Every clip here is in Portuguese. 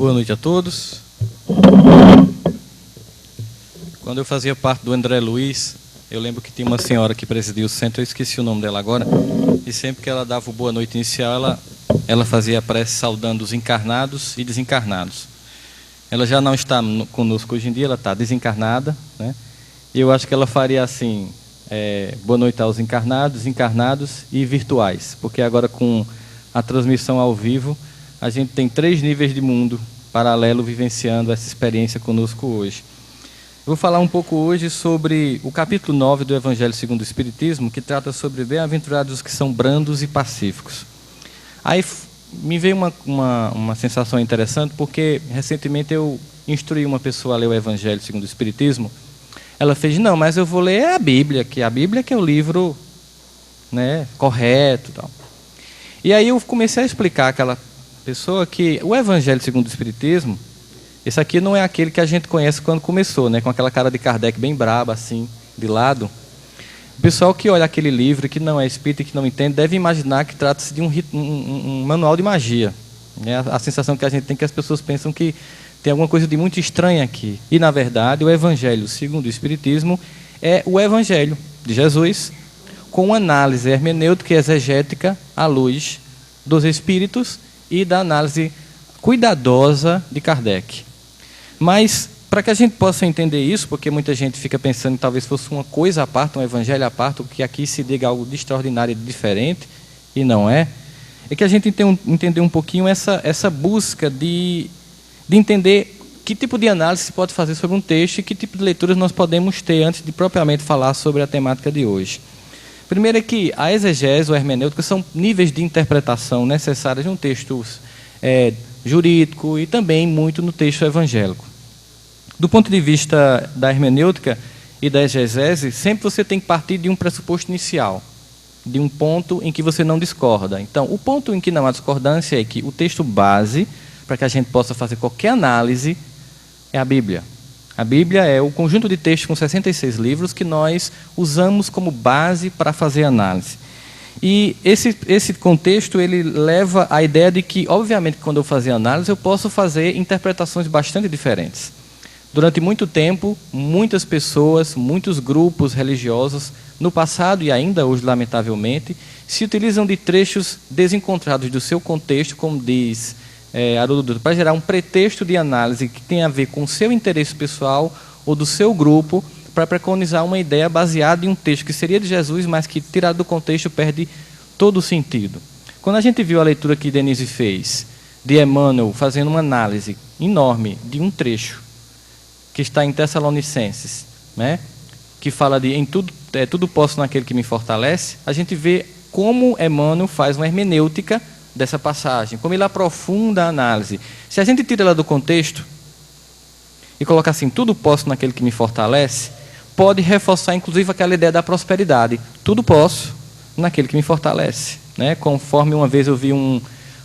Boa noite a todos. Quando eu fazia parte do André Luiz, eu lembro que tinha uma senhora que presidia o centro, eu esqueci o nome dela agora, e sempre que ela dava o boa noite inicial, ela fazia a prece saudando os encarnados e desencarnados. Ela já não está conosco hoje em dia, ela está desencarnada, né? E eu acho que ela faria assim, boa noite aos encarnados, encarnados e virtuais, porque agora com a transmissão ao vivo, a gente tem 3 níveis de mundo paralelo vivenciando essa experiência conosco hoje. Eu vou falar um pouco hoje sobre o capítulo 9 do Evangelho segundo o Espiritismo, que trata sobre bem-aventurados os que são brandos e pacíficos. Aí me veio uma sensação interessante, porque recentemente eu instruí uma pessoa a ler o Evangelho segundo o Espiritismo. Ela fez, não, mas eu vou ler a Bíblia que é o livro, né, correto. Tal. E aí eu comecei a explicar àquela pessoa que o Evangelho segundo o Espiritismo, esse aqui não é aquele que a gente conhece quando começou, né, com aquela cara de Kardec bem braba, assim, de lado. O pessoal que olha aquele livro, que não é espírita e que não entende, deve imaginar que trata-se de um manual de magia. A sensação que a gente tem é que as pessoas pensam que tem alguma coisa de muito estranha aqui. E, na verdade, o Evangelho segundo o Espiritismo é o Evangelho de Jesus, com análise hermenêutica e exegética à luz dos Espíritos e da análise cuidadosa de Kardec. Mas, para que a gente possa entender isso, porque muita gente fica pensando que talvez fosse uma coisa à parte, um evangelho à parte, que aqui se diga algo de extraordinário e de diferente, e não é que a gente entender um pouquinho essa busca de entender que tipo de análise se pode fazer sobre um texto e que tipo de leituras nós podemos ter antes de propriamente falar sobre a temática de hoje. Primeiro é que a exegese ou hermenêutica são níveis de interpretação necessários de um texto jurídico e também muito no texto evangélico. Do ponto de vista da hermenêutica e da exegese, sempre você tem que partir de um pressuposto inicial, de um ponto em que você não discorda. Então, o ponto em que não há discordância é que o texto base, para que a gente possa fazer qualquer análise, é a Bíblia. A Bíblia é o conjunto de textos com 66 livros que nós usamos como base para fazer análise. E esse contexto ele leva à ideia de que, obviamente, quando eu fazer análise, eu posso fazer interpretações bastante diferentes. Durante muito tempo, muitas pessoas, muitos grupos religiosos, no passado e ainda hoje, lamentavelmente, se utilizam de trechos desencontrados do seu contexto, como diz Haroldo Dutra, para gerar um pretexto de análise que tem a ver com o seu interesse pessoal ou do seu grupo, para preconizar uma ideia baseada em um texto que seria de Jesus, mas que, tirado do contexto, perde todo o sentido. Quando a gente viu a leitura que Denise fez, de Emmanuel, fazendo uma análise enorme de um trecho, que está em Tessalonicenses, né, que fala de tudo posso naquele que me fortalece, a gente vê como Emmanuel faz uma hermenêutica dessa passagem, como ele aprofunda a análise. Se a gente tira ela do contexto e coloca assim, tudo posso naquele que me fortalece, pode reforçar inclusive aquela ideia da prosperidade. Tudo posso naquele que me fortalece, né? Conforme uma vez eu vi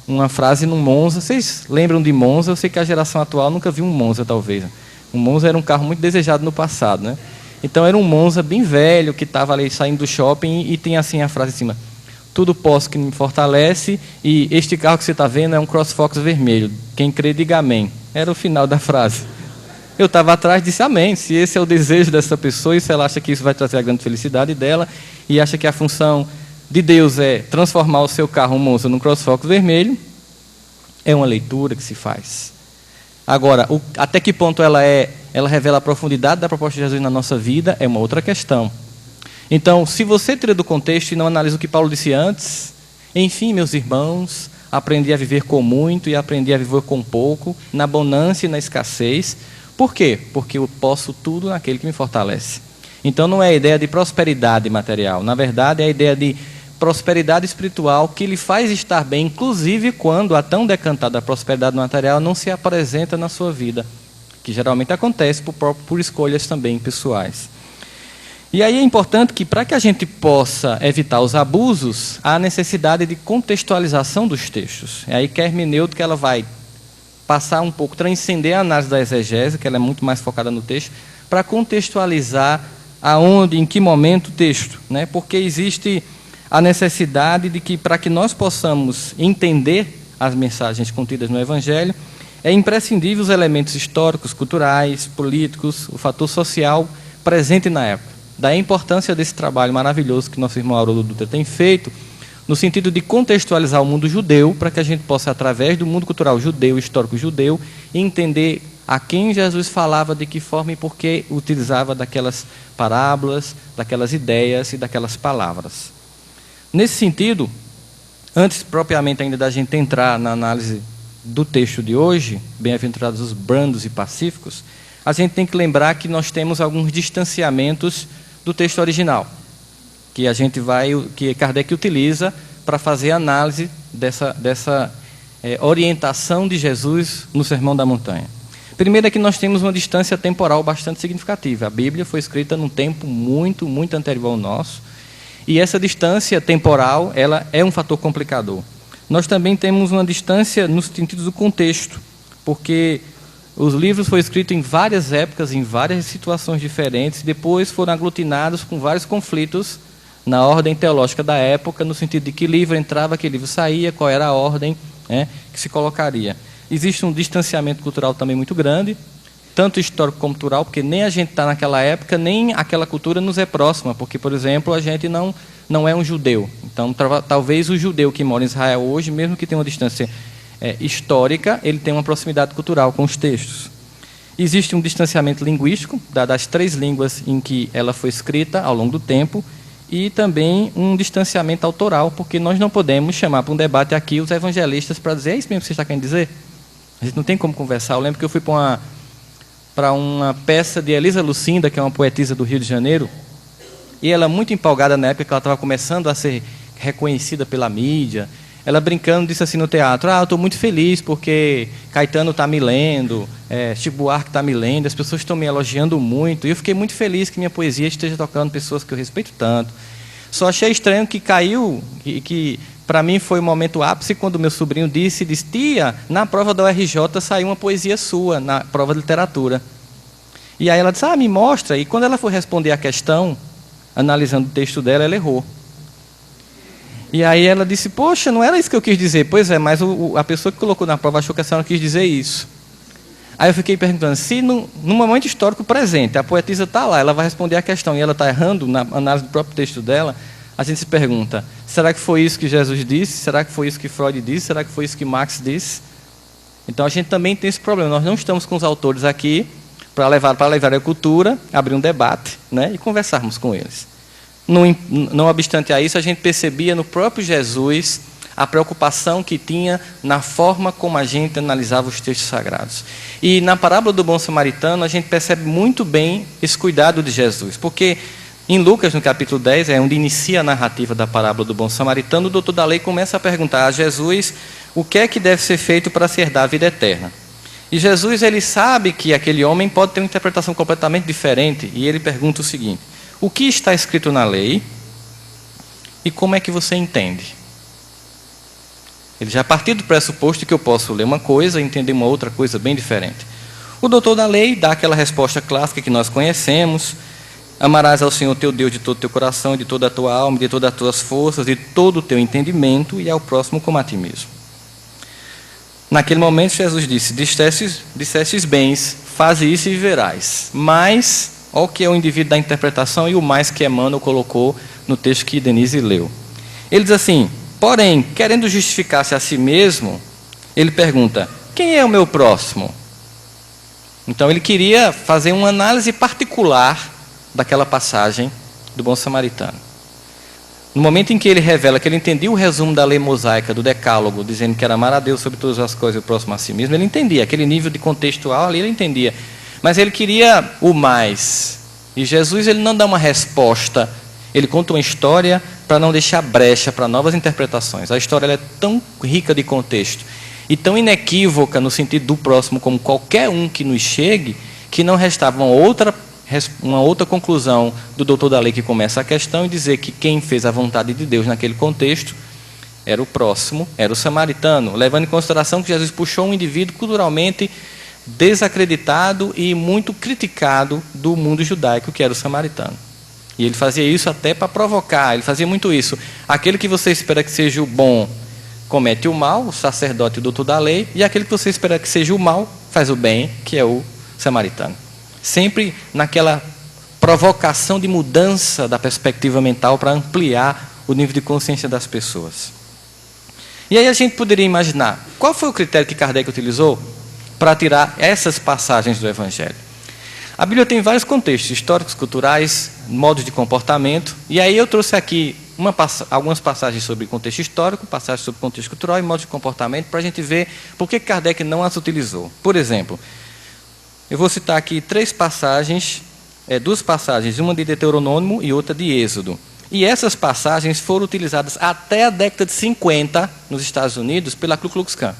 uma frase num Monza. Vocês lembram de Monza? Eu sei que a geração atual nunca viu um Monza, talvez. Um Monza era um carro muito desejado no passado, né? Então era um Monza bem velho que estava ali saindo do shopping e tinha assim a frase em cima: tudo posso que me fortalece, e este carro que você está vendo é um CrossFox vermelho. Quem crê, diga amém. Era o final da frase. Eu estava atrás e disse amém. Se esse é o desejo dessa pessoa e se ela acha que isso vai trazer a grande felicidade dela e acha que a função de Deus é transformar o seu carro, um Monza, num CrossFox vermelho, é uma leitura que se faz. Agora, até que ponto ela revela a profundidade da proposta de Jesus na nossa vida é uma outra questão. Então, se você tira do contexto e não analisa o que Paulo disse antes, enfim, meus irmãos, aprendi a viver com muito e aprendi a viver com pouco, na abundância e na escassez. Por quê? Porque eu posso tudo naquele que me fortalece. Então, não é a ideia de prosperidade material. Na verdade, é a ideia de prosperidade espiritual que lhe faz estar bem, inclusive quando a tão decantada prosperidade material não se apresenta na sua vida, que geralmente acontece por escolhas também pessoais. E aí é importante que, para que a gente possa evitar os abusos, há necessidade de contextualização dos textos. É aí que a hermenêutica ela vai passar um pouco, transcender a análise da exegese, que ela é muito mais focada no texto, para contextualizar aonde, em que momento o texto, né? Porque existe a necessidade de que, para que nós possamos entender as mensagens contidas no Evangelho, é imprescindível os elementos históricos, culturais, políticos, o fator social presente na época. Daí a importância desse trabalho maravilhoso que nosso irmão Haroldo Dutra tem feito, no sentido de contextualizar o mundo judeu, para que a gente possa, através do mundo cultural judeu, histórico judeu, entender a quem Jesus falava, de que forma e por que utilizava daquelas parábolas, daquelas ideias e daquelas palavras. Nesse sentido, antes propriamente ainda da gente entrar na análise do texto de hoje, bem-aventurados os brandos e pacíficos, a gente tem que lembrar que nós temos alguns distanciamentos do texto original, que Kardec utiliza para fazer a análise dessa orientação de Jesus no Sermão da Montanha. Primeiro é que nós temos uma distância temporal bastante significativa. A Bíblia foi escrita num tempo muito, muito anterior ao nosso, e essa distância temporal, ela é um fator complicador. Nós também temos uma distância no sentido do contexto, porque os livros foram escritos em várias épocas, em várias situações diferentes, depois foram aglutinados com vários conflitos na ordem teológica da época, no sentido de que livro entrava, que livro saía, qual era a ordem que se colocaria. Existe um distanciamento cultural também muito grande, tanto histórico como cultural, porque nem a gente está naquela época, nem aquela cultura nos é próxima, porque, por exemplo, a gente não é um judeu. Então, talvez o judeu que mora em Israel hoje, mesmo que tenha uma distância histórica, ele tem uma proximidade cultural com os textos. Existe um distanciamento linguístico, das 3 línguas em que ela foi escrita ao longo do tempo, e também um distanciamento autoral, porque nós não podemos chamar para um debate aqui os evangelistas para dizer: é isso mesmo que você está querendo dizer? A gente não tem como conversar. Eu lembro que eu fui para uma peça de Elisa Lucinda, que é uma poetisa do Rio de Janeiro, e ela, muito empolgada na época que ela estava começando a ser reconhecida pela mídia, ela brincando disse assim no teatro: eu estou muito feliz porque Caetano está me lendo, Chico Buarque está me lendo, as pessoas estão me elogiando muito, e eu fiquei muito feliz que minha poesia esteja tocando pessoas que eu respeito tanto. Só achei estranho que caiu, que para mim foi o momento ápice, quando meu sobrinho disse: tia, na prova da URJ saiu uma poesia sua, na prova de literatura. E aí ela disse: me mostra. E quando ela foi responder a questão, analisando o texto dela, ela errou. E aí ela disse: poxa, não era isso que eu quis dizer. Pois é, mas a pessoa que colocou na prova achou que a senhora quis dizer isso. Aí eu fiquei perguntando: se no momento histórico presente, a poetisa está lá, ela vai responder a questão e ela está errando na análise do próprio texto dela, a gente se pergunta: será que foi isso que Jesus disse? Será que foi isso que Freud disse? Será que foi isso que Marx disse? Então a gente também tem esse problema. Nós não estamos com os autores aqui para levar a cultura, abrir um debate, e conversarmos com eles. Não obstante a isso, a gente percebia no próprio Jesus a preocupação que tinha na forma como a gente analisava os textos sagrados. E na parábola do bom samaritano, a gente percebe muito bem esse cuidado de Jesus, porque em Lucas, no capítulo 10, onde inicia a narrativa da parábola do bom samaritano, o doutor da lei começa a perguntar a Jesus o que é que deve ser feito para se herdar a vida eterna. E Jesus, ele sabe que aquele homem pode ter uma interpretação completamente diferente, e ele pergunta o seguinte: o que está escrito na lei e como é que você entende? Ele já partiu do pressuposto que eu posso ler uma coisa e entender uma outra coisa bem diferente. O doutor da lei dá aquela resposta clássica que nós conhecemos: amarás ao Senhor teu Deus de todo o teu coração, de toda a tua alma, de todas as tuas forças, de todo o teu entendimento, e ao próximo como a ti mesmo. Naquele momento Jesus disse: dissestes bens, faze isso e viverás. Mas, olha o que é o indivíduo da interpretação e o mais que Emmanuel colocou no texto que Denise leu. Ele diz assim: porém, querendo justificar-se a si mesmo, ele pergunta: quem é o meu próximo? Então ele queria fazer uma análise particular daquela passagem do bom samaritano. No momento em que ele revela que ele entendia o resumo da lei mosaica, do decálogo, dizendo que era amar a Deus sobre todas as coisas e o próximo a si mesmo, ele entendia, aquele nível de contextual ali ele entendia, mas ele queria o mais. E Jesus, ele não dá uma resposta, ele conta uma história para não deixar brecha para novas interpretações. A história ela é tão rica de contexto e tão inequívoca no sentido do próximo como qualquer um que nos chegue, que não restava uma outra conclusão do doutor da lei que começa a questão e dizer que quem fez a vontade de Deus naquele contexto era o próximo, era o samaritano, levando em consideração que Jesus puxou um indivíduo culturalmente desacreditado e muito criticado do mundo judaico, que era o samaritano. E ele fazia isso até para provocar, ele fazia muito isso. Aquele que você espera que seja o bom, comete o mal, o sacerdote, o doutor da lei, e aquele que você espera que seja o mal, faz o bem, que é o samaritano. Sempre naquela provocação de mudança da perspectiva mental para ampliar o nível de consciência das pessoas. E aí a gente poderia imaginar, qual foi o critério que Kardec utilizou para tirar essas passagens do Evangelho? A Bíblia tem vários contextos históricos, culturais, modos de comportamento, e aí eu trouxe aqui algumas passagens sobre contexto histórico, passagens sobre contexto cultural e modos de comportamento, para a gente ver por que Kardec não as utilizou. Por exemplo, eu vou citar aqui duas passagens, uma de Deuteronômio e outra de Êxodo. E essas passagens foram utilizadas até a década de 50 nos Estados Unidos pela Ku Klux Klan,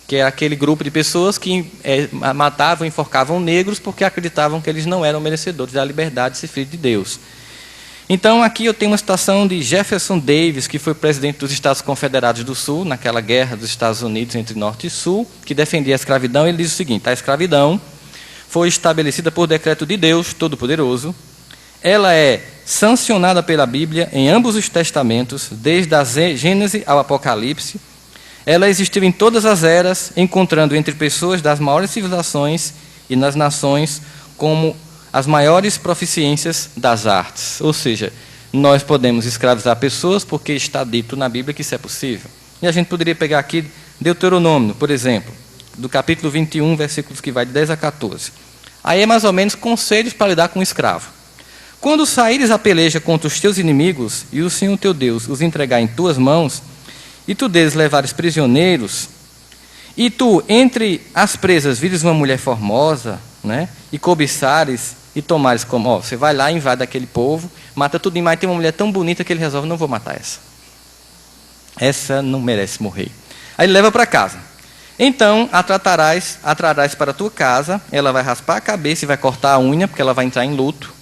que é aquele grupo de pessoas que matavam e enforcavam negros porque acreditavam que eles não eram merecedores da liberdade de ser filhos de Deus. Então, aqui eu tenho uma citação de Jefferson Davis, que foi presidente dos Estados Confederados do Sul, naquela guerra dos Estados Unidos entre Norte e Sul, que defendia a escravidão. Ele diz o seguinte: a escravidão foi estabelecida por decreto de Deus Todo-Poderoso. Ela é sancionada pela Bíblia em ambos os testamentos, desde a Gênese ao Apocalipse. Ela existiu em todas as eras, encontrando entre pessoas das maiores civilizações e nas nações como as maiores proficiências das artes. Ou seja, nós podemos escravizar pessoas porque está dito na Bíblia que isso é possível. E a gente poderia pegar aqui Deuteronômio, por exemplo, do capítulo 21, versículos que vai de 10 a 14. Aí é mais ou menos conselhos para lidar com o escravo. Quando saíres a peleja contra os teus inimigos e o Senhor teu Deus os entregar em tuas mãos, e tu deles levares prisioneiros, e tu entre as presas vires uma mulher formosa, né, e cobiçares e tomares como, você vai lá, invade aquele povo, mata tudo e mais, tem uma mulher tão bonita que ele resolve, não vou matar essa. Essa não merece morrer. Aí ele leva para casa. Então, a trarás para a tua casa, ela vai raspar a cabeça e vai cortar a unha, porque ela vai entrar em luto.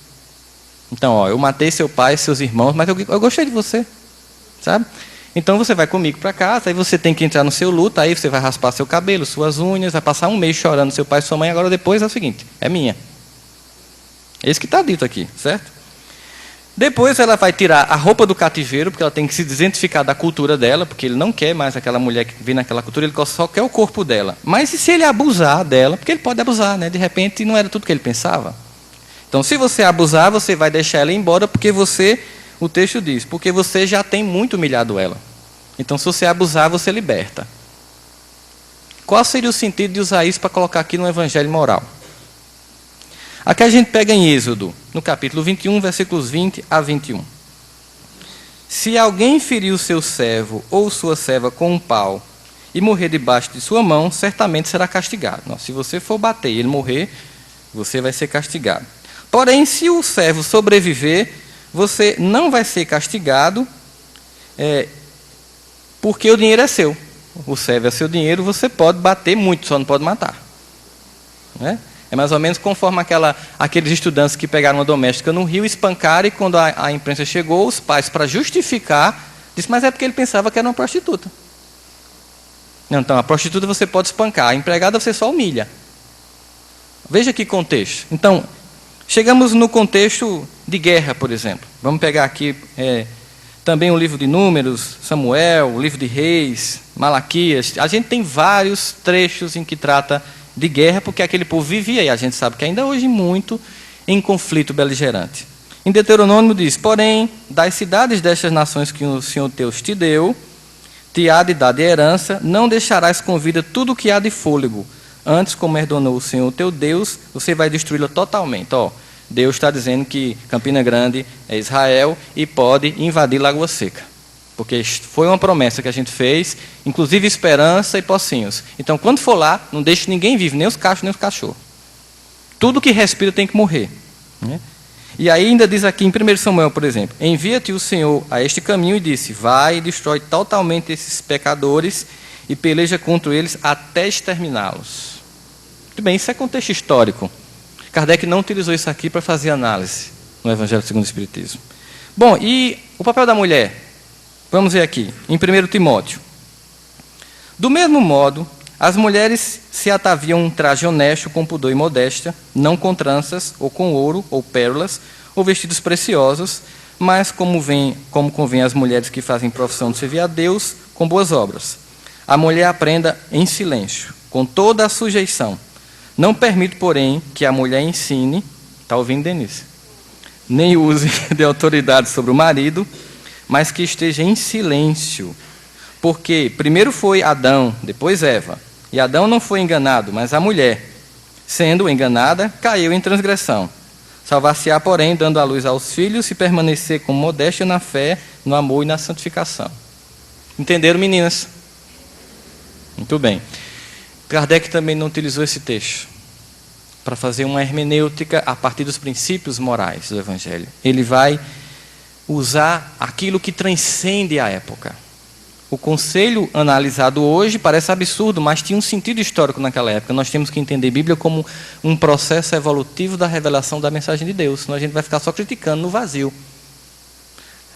Então, eu matei seu pai, seus irmãos, mas eu gostei de você, sabe? Então, você vai comigo para casa, aí você tem que entrar no seu luto, aí você vai raspar seu cabelo, suas unhas, vai passar um mês chorando seu pai e sua mãe, agora depois é o seguinte, é minha. É isso que está dito aqui, certo? Depois ela vai tirar a roupa do cativeiro, porque ela tem que se desidentificar da cultura dela, porque ele não quer mais aquela mulher que vem naquela cultura, ele só quer o corpo dela. Mas e se ele abusar dela? Porque ele pode abusar, né? De repente não era tudo que ele pensava. Então, se você abusar, você vai deixar ela embora, porque o texto diz, porque você já tem muito humilhado ela. Então, se você abusar, você liberta. Qual seria o sentido de usar isso para colocar aqui no Evangelho moral? Aqui a gente pega em Êxodo, no capítulo 21, versículos 20 a 21. Se alguém ferir o seu servo ou sua serva com um pau e morrer debaixo de sua mão, certamente será castigado. Se você for bater e ele morrer, você vai ser castigado. Porém, se o servo sobreviver, você não vai ser castigado, porque o dinheiro é seu. O servo é seu dinheiro, você pode bater muito, só não pode matar. Né? É mais ou menos conforme aqueles estudantes que pegaram uma doméstica no Rio, espancaram, e quando a imprensa chegou, os pais, para justificar, disseram, mas é porque ele pensava que era uma prostituta. Não, então, a prostituta você pode espancar, a empregada você só humilha. Veja que contexto. Então, chegamos no contexto de guerra, por exemplo. Vamos pegar aqui também o livro de Números, Samuel, o livro de Reis, Malaquias. A gente tem vários trechos em que trata de guerra, porque aquele povo vivia, e a gente sabe que ainda hoje muito, em conflito beligerante. Em Deuteronômio diz, porém, das cidades destas nações que o Senhor Deus te deu, te há de dar de herança, não deixarás com vida tudo o que há de fôlego. Antes, como ordenou o Senhor teu Deus, você vai destruí-la totalmente. Deus está dizendo que Campina Grande é Israel e pode invadir Lagoa Seca. Porque foi uma promessa que a gente fez, inclusive Esperança e Pocinhos. Então, quando for lá, não deixe ninguém vivo, nem os cachos, nem os cachorros. Tudo que respira tem que morrer. Né? E aí ainda diz aqui em 1 Samuel, por exemplo, envia-te o Senhor a este caminho e disse, vai e destrói totalmente esses pecadores e peleja contra eles até exterminá-los. Muito bem, isso é contexto histórico. Kardec não utilizou isso aqui para fazer análise no Evangelho segundo o Espiritismo. Bom, e o papel da mulher? Vamos ver aqui, em 1 Timóteo. Do mesmo modo, as mulheres se ataviam um traje honesto com pudor e modéstia, não com tranças, ou com ouro, ou pérolas, ou vestidos preciosos, mas como convém às mulheres que fazem profissão de servir a Deus com boas obras. A mulher aprenda em silêncio, com toda a sujeição. Não permito, porém, que a mulher ensine, está ouvindo, Denise? Nem use de autoridade sobre o marido, mas que esteja em silêncio. Porque primeiro foi Adão, depois Eva. E Adão não foi enganado, mas a mulher, sendo enganada, caiu em transgressão. Salvar-se-á, porém, dando à luz aos filhos, e permanecer com modéstia na fé, no amor e na santificação. Entenderam, meninas? Muito bem. Kardec também não utilizou esse texto para fazer uma hermenêutica a partir dos princípios morais do Evangelho. Ele vai usar aquilo que transcende a época. O conselho analisado hoje parece absurdo, mas tinha um sentido histórico naquela época. Nós temos que entender a Bíblia como um processo evolutivo da revelação da mensagem de Deus, senão a gente vai ficar só criticando no vazio.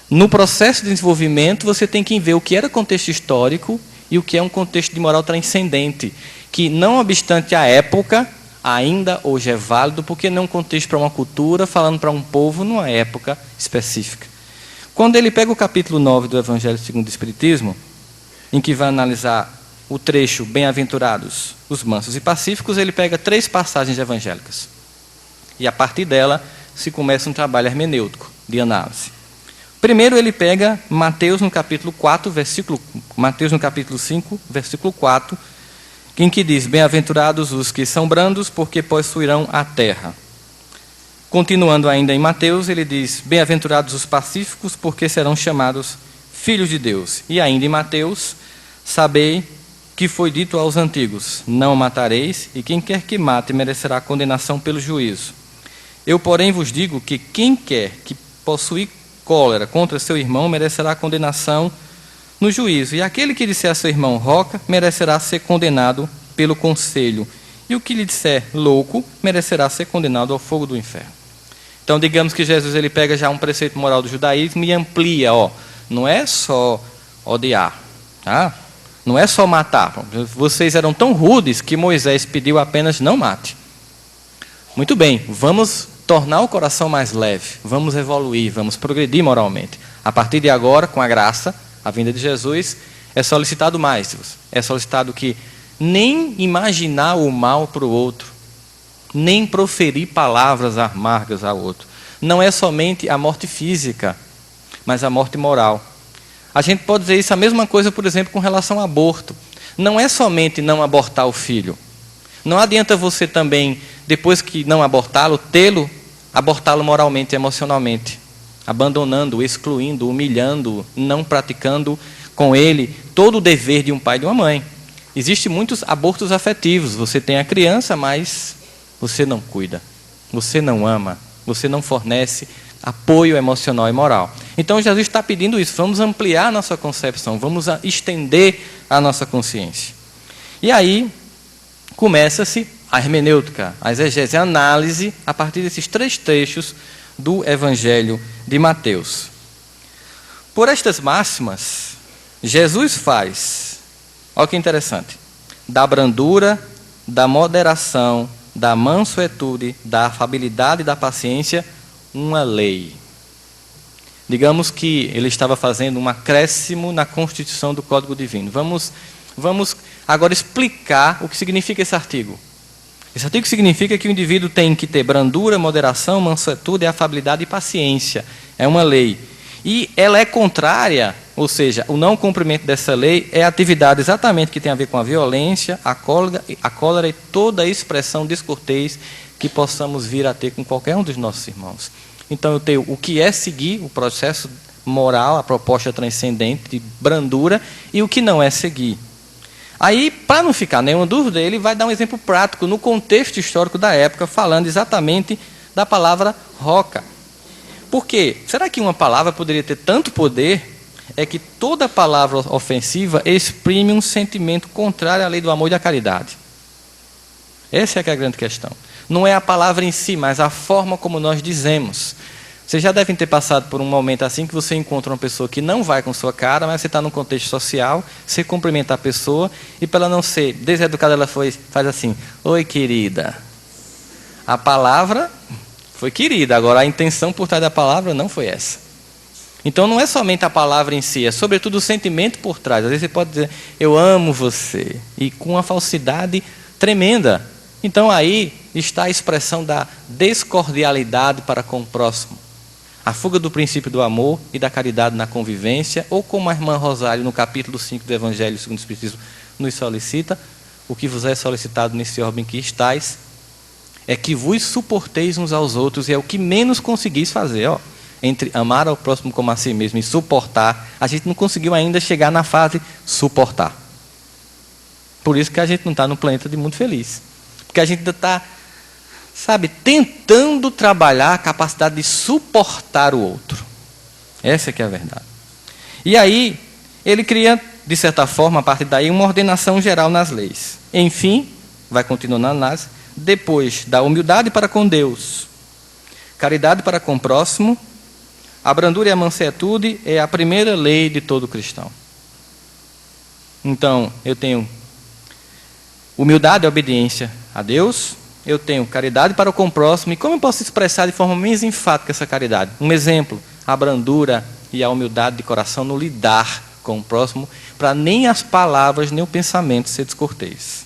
No processo de desenvolvimento, você tem que ver o que era contexto histórico e o que é um contexto de moral transcendente, que, não obstante a época, ainda hoje é válido, porque não é um contexto para uma cultura, falando para um povo numa época específica. Quando ele pega o capítulo 9 do Evangelho segundo o Espiritismo, em que vai analisar o trecho Bem-aventurados os mansos e pacíficos, ele pega 3 passagens evangélicas. E a partir dela se começa um trabalho hermenêutico, de análise. Primeiro ele pega Mateus no capítulo 4, Mateus no capítulo 5, versículo 4, em que diz: Bem-aventurados os que são brandos, porque possuirão a terra. Continuando ainda em Mateus, ele diz: Bem-aventurados os pacíficos, porque serão chamados filhos de Deus. E ainda em Mateus, sabei que foi dito aos antigos: Não matareis, e quem quer que mate merecerá condenação pelo juízo. Eu, porém, vos digo que quem quer que possuir cólera contra seu irmão merecerá condenação no juízo. E aquele que disser a seu irmão roca, merecerá ser condenado pelo conselho. E o que lhe disser louco, merecerá ser condenado ao fogo do inferno. Então, digamos que Jesus ele pega já um preceito moral do judaísmo e amplia. Não é só odiar, tá? Não é só matar. Vocês eram tão rudes que Moisés pediu apenas não mate. Muito bem, vamos tornar o coração mais leve, vamos evoluir, vamos progredir moralmente. A partir de agora, com a graça, a vinda de Jesus, é solicitado mais. É solicitado que nem imaginar o mal para o outro, nem proferir palavras amargas ao outro. Não é somente a morte física, mas a morte moral. A gente pode dizer isso a mesma coisa, por exemplo, com relação ao aborto. Não é somente não abortar o filho. Não adianta você também, depois que não abortá-lo, abortá-lo moralmente e emocionalmente, abandonando, excluindo, humilhando, não praticando com ele todo o dever de um pai e de uma mãe. Existem muitos abortos afetivos. Você tem a criança, mas você não cuida, você não ama, você não fornece apoio emocional e moral. Então Jesus está pedindo isso. Vamos ampliar a nossa concepção, vamos estender a nossa consciência. E aí começa-se a hermenêutica, a exegese, a análise a partir desses 3 trechos do Evangelho de Mateus. Por estas máximas, Jesus faz, olha que interessante, da brandura, da moderação, da mansuetude, da afabilidade e da paciência, uma lei. Digamos que ele estava fazendo um acréscimo na constituição do Código Divino. Vamos agora explicar o que significa esse artigo. Esse artigo significa que o indivíduo tem que ter brandura, moderação, mansuetude, afabilidade e paciência. É uma lei. E ela é contrária, ou seja, o não cumprimento dessa lei é a atividade exatamente que tem a ver com a violência, a cólera e toda a expressão descortês que possamos vir a ter com qualquer um dos nossos irmãos. Então eu tenho o que é seguir o processo moral, a proposta transcendente de brandura, e o que não é seguir. Aí, para não ficar nenhuma dúvida, ele vai dar um exemplo prático no contexto histórico da época, falando exatamente da palavra roca. Por quê? Será que uma palavra poderia ter tanto poder? É que toda palavra ofensiva exprime um sentimento contrário à lei do amor e da caridade. Essa é que é a grande questão. Não é a palavra em si, mas a forma como nós dizemos. Vocês já devem ter passado por um momento assim que você encontra uma pessoa que não vai com sua cara, mas você está num contexto social, você cumprimenta a pessoa e, para ela não ser deseducada, ela faz assim: oi, querida. A palavra foi querida, agora a intenção por trás da palavra não foi essa. Então não é somente a palavra em si, é sobretudo o sentimento por trás. Às vezes você pode dizer, eu amo você, e com uma falsidade tremenda. Então aí está a expressão da descordialidade para com o próximo. A fuga do princípio do amor e da caridade na convivência, ou como a irmã Rosário, no capítulo 5 do Evangelho segundo o Espiritismo, nos solicita, o que vos é solicitado nesse orbe em que estáis, é que vos suporteis uns aos outros, e é o que menos conseguis fazer, ó. Entre amar ao próximo como a si mesmo e suportar, a gente não conseguiu ainda chegar na fase suportar. Por isso que a gente não está no planeta de muito feliz. Porque a gente ainda está, tentando trabalhar a capacidade de suportar o outro. Essa é que é a verdade. E aí, ele cria, de certa forma, a partir daí, uma ordenação geral nas leis. Enfim, vai continuando a análise, depois da humildade para com Deus, caridade para com o próximo, a brandura e a mansuetude é a primeira lei de todo cristão. Então, eu tenho humildade e obediência a Deus, eu tenho caridade para com o próximo, e como eu posso expressar de forma menos enfática essa caridade? Um exemplo, a brandura e a humildade de coração no lidar com o próximo, para nem as palavras, nem o pensamento ser descortês.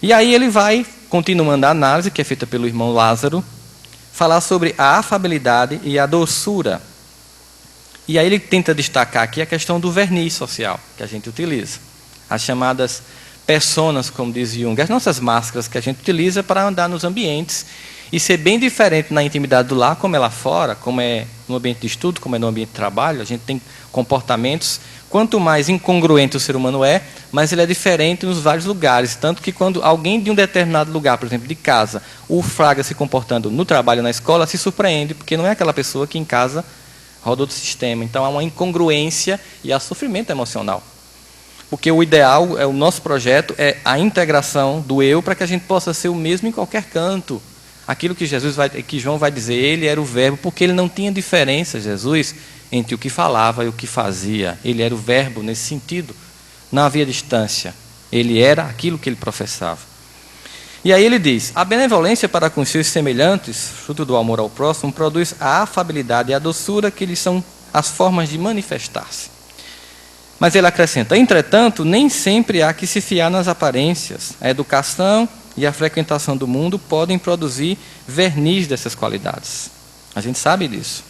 E aí ele vai, continuando a análise, que é feita pelo irmão Lázaro, falar sobre a afabilidade e a doçura. E aí ele tenta destacar aqui a questão do verniz social que a gente utiliza. As chamadas personas, como diz Jung, as nossas máscaras que a gente utiliza para andar nos ambientes e ser bem diferente na intimidade do lar, como é lá fora, como é no ambiente de estudo, como é no ambiente de trabalho. A gente tem comportamentos, quanto mais incongruente o ser humano é, mais ele é diferente nos vários lugares. Tanto que quando alguém de um determinado lugar, por exemplo, de casa, o flagra se comportando no trabalho, na escola, se surpreende, porque não é aquela pessoa que em casa roda outro sistema. Então há uma incongruência e há sofrimento emocional. Porque o ideal, o nosso projeto, é a integração do eu para que a gente possa ser o mesmo em qualquer canto. Aquilo que que João vai dizer, ele era o verbo, porque ele não tinha diferença, Jesus, entre o que falava e o que fazia. Ele era o verbo nesse sentido. Não havia distância. Ele era aquilo que ele professava. E aí ele diz, a benevolência para com seus semelhantes, fruto do amor ao próximo, produz a afabilidade e a doçura, que lhes são as formas de manifestar-se. Mas ele acrescenta, entretanto, nem sempre há que se fiar nas aparências. A educação e a frequentação do mundo podem produzir verniz dessas qualidades. A gente sabe disso.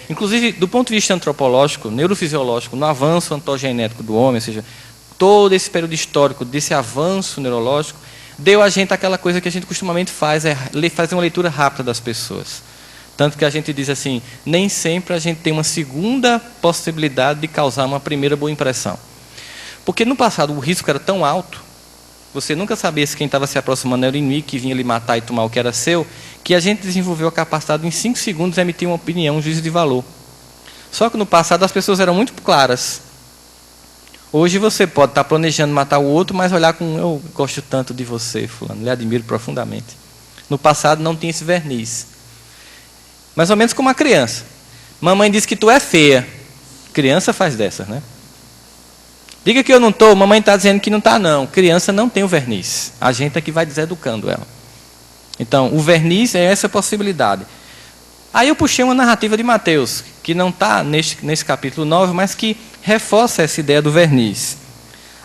Inclusive, do ponto de vista antropológico, neurofisiológico, no avanço ontogenético do homem, ou seja, todo esse período histórico desse avanço neurológico, deu a gente aquela coisa que a gente costumamente faz, fazer uma leitura rápida das pessoas. Tanto que a gente diz assim, nem sempre a gente tem uma segunda possibilidade de causar uma primeira boa impressão. Porque no passado o risco era tão alto, você nunca sabia se quem estava se aproximando era o inimigo que vinha lhe matar e tomar o que era seu, que a gente desenvolveu a capacidade de, em 5 segundos, emitir uma opinião, um juízo de valor. Só que no passado as pessoas eram muito claras. Hoje você pode estar planejando matar o outro, mas olhar com, eu gosto tanto de você, fulano, lhe admiro profundamente. No passado não tinha esse verniz. Mais ou menos como uma criança. Mamãe diz que tu é feia. Criança faz dessas, né? Diga que eu não estou, mamãe está dizendo que não está não. Criança não tem o verniz. A gente é que vai deseducando ela. Então, o verniz é essa possibilidade. Aí eu puxei uma narrativa de Mateus, que não está nesse capítulo 9, mas que reforça essa ideia do verniz.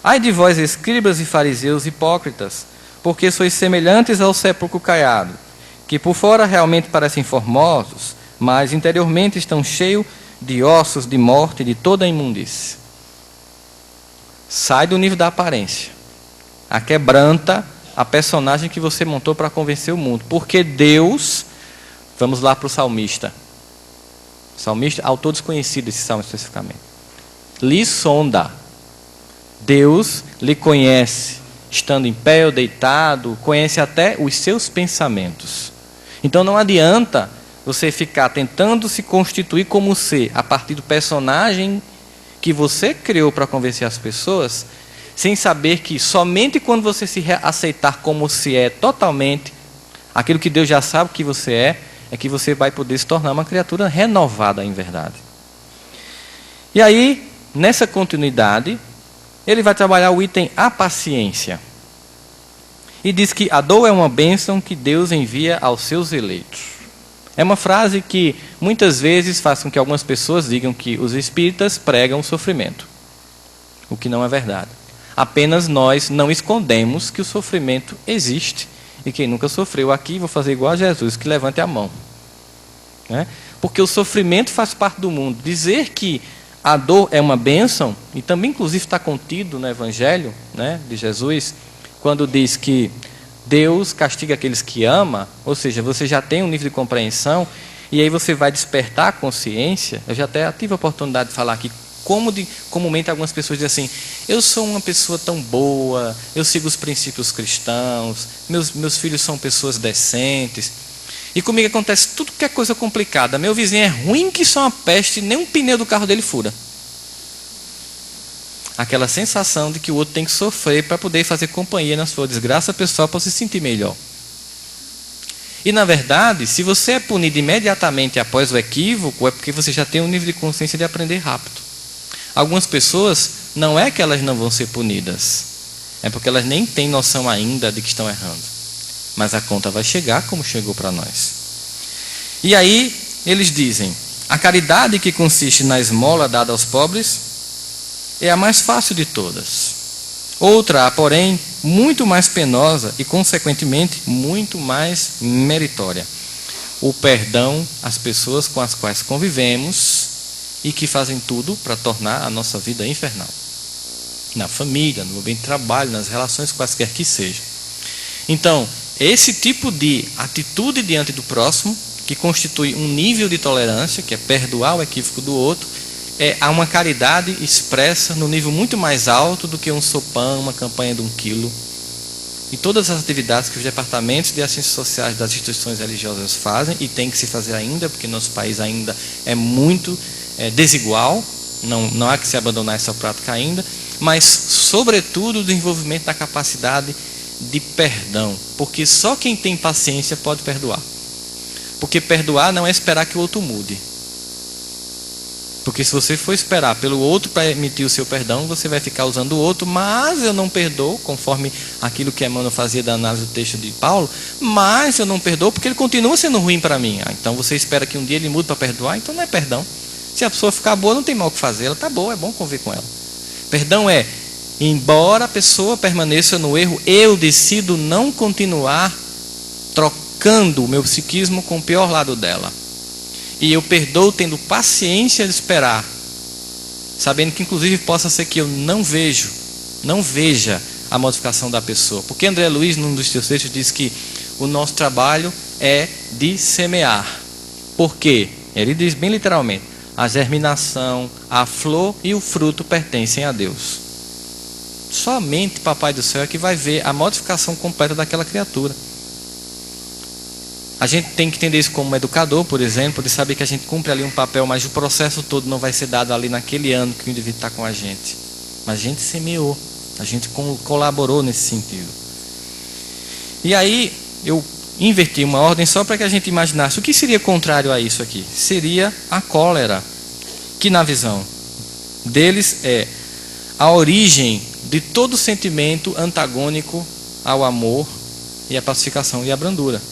Ai de vós, escribas e fariseus hipócritas, porque sois semelhantes ao sepulcro caiado, que por fora realmente parecem formosos, mas interiormente estão cheios de ossos, de morte, de toda a imundície. Sai do nível da aparência. Aquebranta a personagem que você montou para convencer o mundo. Porque Deus, vamos lá para o salmista. Salmista, autor desconhecido esse salmo especificamente. Lhe sonda. Deus lhe conhece, estando em pé ou deitado, conhece até os seus pensamentos. Então não adianta você ficar tentando se constituir como ser a partir do personagem que você criou para convencer as pessoas, sem saber que somente quando você se aceitar como se é totalmente, aquilo que Deus já sabe que você é que você vai poder se tornar uma criatura renovada em verdade. E aí, nessa continuidade, ele vai trabalhar o item a paciência. E diz que a dor é uma bênção que Deus envia aos seus eleitos. É uma frase que muitas vezes faz com que algumas pessoas digam que os espíritas pregam o sofrimento, o que não é verdade. Apenas nós não escondemos que o sofrimento existe. E quem nunca sofreu aqui, vou fazer igual a Jesus, que levante a mão. Né? Porque o sofrimento faz parte do mundo. Dizer que a dor é uma bênção, e também inclusive está contido no Evangelho, né, de Jesus, quando diz que Deus castiga aqueles que ama, ou seja, você já tem um nível de compreensão, e aí você vai despertar a consciência. Eu já até tive a oportunidade de falar aqui, comumente algumas pessoas dizem assim, eu sou uma pessoa tão boa, eu sigo os princípios cristãos, meus filhos são pessoas decentes, e comigo acontece tudo que é coisa complicada, meu vizinho é ruim que só uma peste, nem um pneu do carro dele fura. Aquela sensação de que o outro tem que sofrer para poder fazer companhia na sua desgraça pessoal, para se sentir melhor. E na verdade, se você é punido imediatamente após o equívoco, é porque você já tem um nível de consciência de aprender rápido. Algumas pessoas, não é que elas não vão ser punidas, é porque elas nem têm noção ainda de que estão errando. Mas a conta vai chegar como chegou para nós. E aí, eles dizem, a caridade que consiste na esmola dada aos pobres é a mais fácil de todas. Outra, porém, muito mais penosa e, consequentemente, muito mais meritória. O perdão às pessoas com as quais convivemos e que fazem tudo para tornar a nossa vida infernal. Na família, no ambiente de trabalho, nas relações quaisquer que sejam. Então, esse tipo de atitude diante do próximo, que constitui um nível de tolerância, que é perdoar o equívoco do outro, há uma caridade expressa no nível muito mais alto do que um sopão, uma campanha de 1 quilo. E todas as atividades que os departamentos de assistência sociais das instituições religiosas fazem, e tem que se fazer ainda, porque nosso país ainda é muito desigual, não há que se abandonar essa prática ainda, mas sobretudo o desenvolvimento da capacidade de perdão, porque só quem tem paciência pode perdoar. Porque perdoar não é esperar que o outro mude. Porque se você for esperar pelo outro para emitir o seu perdão, você vai ficar usando o outro, mas eu não perdoo, conforme aquilo que Emmanuel fazia da análise do texto de Paulo, mas eu não perdoo porque ele continua sendo ruim para mim. Então você espera que um dia ele mude para perdoar, então não é perdão. Se a pessoa ficar boa, não tem mal o que fazer, ela está boa, é bom conviver com ela. Perdão é, embora a pessoa permaneça no erro, eu decido não continuar trocando o meu psiquismo com o pior lado dela. E eu perdoo tendo paciência de esperar, sabendo que inclusive possa ser que eu não veja a modificação da pessoa. Porque André Luiz, num dos seus textos, diz que o nosso trabalho é de semear. Por quê? Ele diz bem literalmente, a germinação, a flor e o fruto pertencem a Deus. Somente Papai do Céu é que vai ver a modificação completa daquela criatura. A gente tem que entender isso como educador, por exemplo, de saber que a gente cumpre ali um papel, mas o processo todo não vai ser dado ali naquele ano que o indivíduo está com a gente. Mas a gente semeou, a gente colaborou nesse sentido. E aí, eu inverti uma ordem só para que a gente imaginasse o que seria contrário a isso aqui. Seria a cólera, que na visão deles é a origem de todo sentimento antagônico ao amor e à pacificação e à brandura.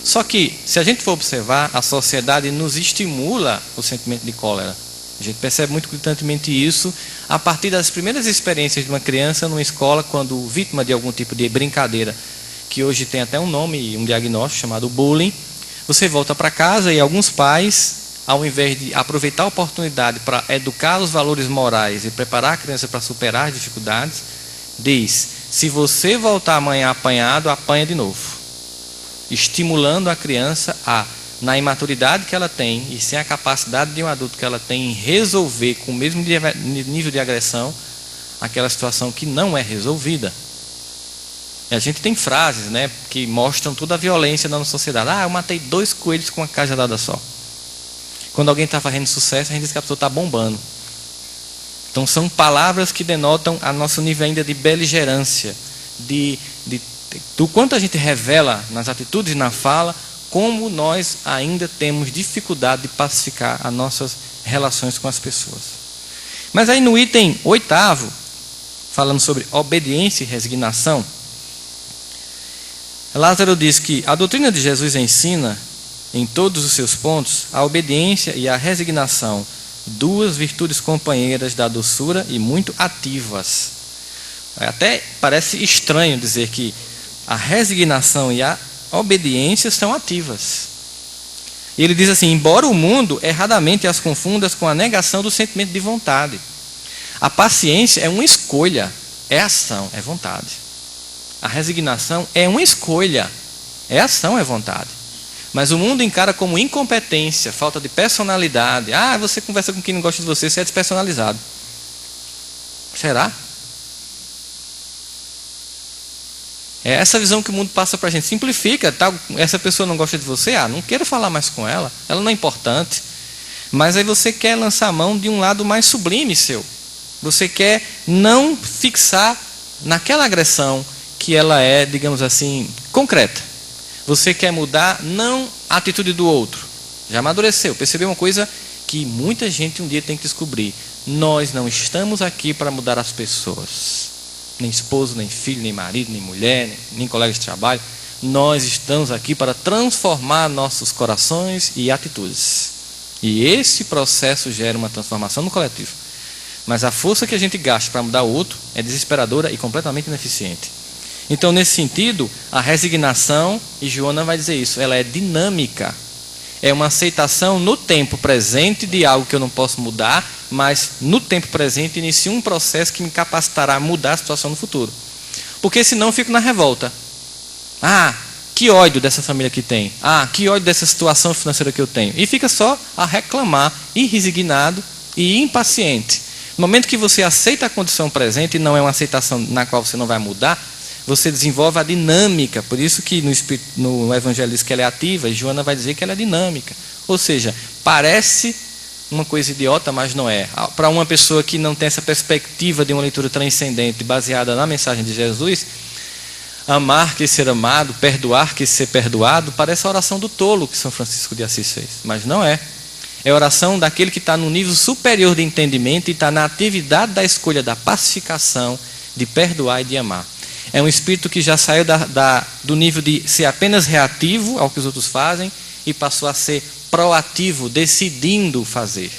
Só que, se a gente for observar, a sociedade nos estimula o sentimento de cólera. A gente percebe muito constantemente isso a partir das primeiras experiências de uma criança numa escola, quando vítima de algum tipo de brincadeira, que hoje tem até um nome e um diagnóstico chamado bullying. Você volta para casa e alguns pais, ao invés de aproveitar a oportunidade para educar os valores morais e preparar a criança para superar as dificuldades, diz, se você voltar amanhã apanhado, apanha de novo. Estimulando a criança a, na imaturidade que ela tem e sem a capacidade de um adulto que ela tem em resolver com o mesmo nível de agressão aquela situação que não é resolvida. E a gente tem frases, né, que mostram toda a violência da nossa sociedade. Eu matei 2 coelhos com uma cajadada só. Quando alguém está fazendo sucesso, a gente diz que a pessoa está bombando. Então são palavras que denotam a nosso nível ainda de beligerância, do quanto a gente revela nas atitudes e na fala, como nós ainda temos dificuldade de pacificar as nossas relações com as pessoas. Mas aí no item 8º, falando sobre obediência e resignação, Lázaro diz que a doutrina de Jesus ensina em todos os seus pontos, a obediência e a resignação, duas virtudes companheiras da doçura e muito ativas. Até parece estranho dizer que a resignação e a obediência são ativas. E ele diz assim: embora o mundo erradamente as confunda com a negação do sentimento de vontade, a paciência é uma escolha, é ação, é vontade. A resignação é uma escolha, é ação, é vontade. Mas o mundo encara como incompetência, falta de personalidade. Ah, você conversa com quem não gosta de você, você é despersonalizado. Será? É essa visão que o mundo passa para a gente. Simplifica, tá? Essa pessoa não gosta de você, não quero falar mais com ela, ela não é importante. Mas aí você quer lançar a mão de um lado mais sublime seu. Você quer não fixar naquela agressão que ela é, digamos assim, concreta. Você quer mudar não a atitude do outro. Já amadureceu, percebeu uma coisa que muita gente um dia tem que descobrir. Nós não estamos aqui para mudar as pessoas. Nem esposo, nem filho, nem marido, nem mulher, nem colega de trabalho. Nós estamos aqui para transformar nossos corações e atitudes. E esse processo gera uma transformação no coletivo. Mas a força que a gente gasta para mudar o outro é desesperadora e completamente ineficiente. Então, nesse sentido, a resignação, e Joana vai dizer isso, ela é dinâmica. É uma aceitação no tempo presente de algo que eu não posso mudar, mas no tempo presente inicia um processo que me capacitará a mudar a situação no futuro. Porque senão eu fico na revolta. Que ódio dessa família que tem. Que ódio dessa situação financeira que eu tenho. E fica só a reclamar, irresignado e impaciente. No momento que você aceita a condição presente, e não é uma aceitação na qual você não vai mudar, você desenvolve a dinâmica. Por isso que no Evangelho diz que ela é ativa, e Joana vai dizer que ela é dinâmica. Ou seja, parece uma coisa idiota, mas não é. Para uma pessoa que não tem essa perspectiva de uma leitura transcendente, baseada na mensagem de Jesus, amar que ser amado, perdoar que ser perdoado, parece a oração do tolo que São Francisco de Assis fez. Mas não é. É a oração daquele que está no nível superior de entendimento e está na atividade da escolha da pacificação, de perdoar e de amar. É um espírito que já saiu do nível de ser apenas reativo ao que os outros fazem e passou a ser proativo, decidindo fazer.